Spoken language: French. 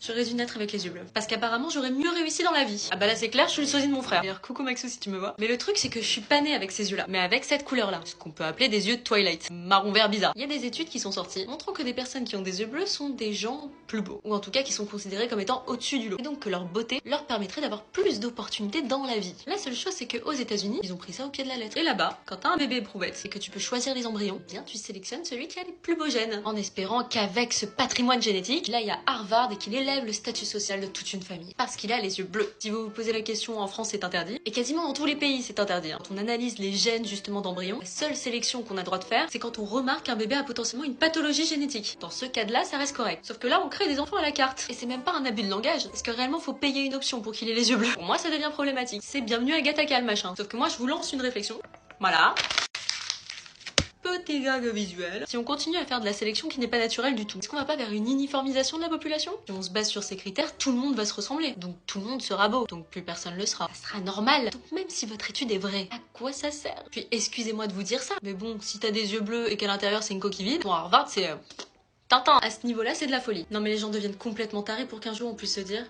J'aurais dû naître avec les yeux bleus. Parce qu'apparemment, j'aurais mieux réussi dans la vie. Ah bah là, c'est clair, je suis le sosie de mon frère. D'ailleurs, coucou Maxou si tu me vois. Mais le truc, c'est que je suis pas née avec ces yeux-là. Mais avec cette couleur-là. Ce qu'on peut appeler des yeux de Twilight. Marron vert bizarre. Il y a des études qui sont sorties montrant que des personnes qui ont des yeux bleus sont des gens plus beaux. Ou en tout cas, qui sont considérés comme étant au-dessus du lot. Et donc que leur beauté leur permettrait d'avoir plus d'opportunités dans la vie. La seule chose, c'est que aux États-Unis, ils ont pris ça au pied de la lettre. Et là-bas, quand t'as un bébé éprouvette et que tu peux choisir les embryons, eh bien tu sélectionnes celui qui a les plus beaux gènes. En espérant qu'avec ce patrimoine génétique, là il y a Harvard et qu'il élève le statut social de toute une famille. Parce qu'il a les yeux bleus. Si vous vous posez la question, en France c'est interdit. Et quasiment dans tous les pays c'est interdit. Quand on analyse les gènes justement d'embryons, la seule sélection qu'on a le droit de faire, c'est quand on remarque qu'un bébé a potentiellement une pathologie génétique. Dans ce cas-là, ça reste correct. Sauf que là, on crée des enfants à la carte. Et c'est même pas un abus de langage, parce que réellement faut payer une option pour qu'il ait les yeux bleus. Pour moi, ça devient problématique. C'est bienvenue à Gattaca le machin. Sauf que moi, je vous lance une réflexion. Voilà. Petit gag visuel. Si on continue à faire de la sélection qui n'est pas naturelle du tout, est-ce qu'on va pas vers une uniformisation de la population? Si on se base sur ces critères, tout le monde va se ressembler. Donc tout le monde sera beau. Donc plus personne le sera. Ça sera normal. Donc même si votre étude est vraie, à quoi ça sert? Puis excusez-moi de vous dire ça, mais bon, si t'as des yeux bleus et qu'à l'intérieur c'est une coquille vide, bon Harvard c'est... Tintin. À ce niveau-là, c'est de la folie. Non mais les gens deviennent complètement tarés pour qu'un jour on puisse se dire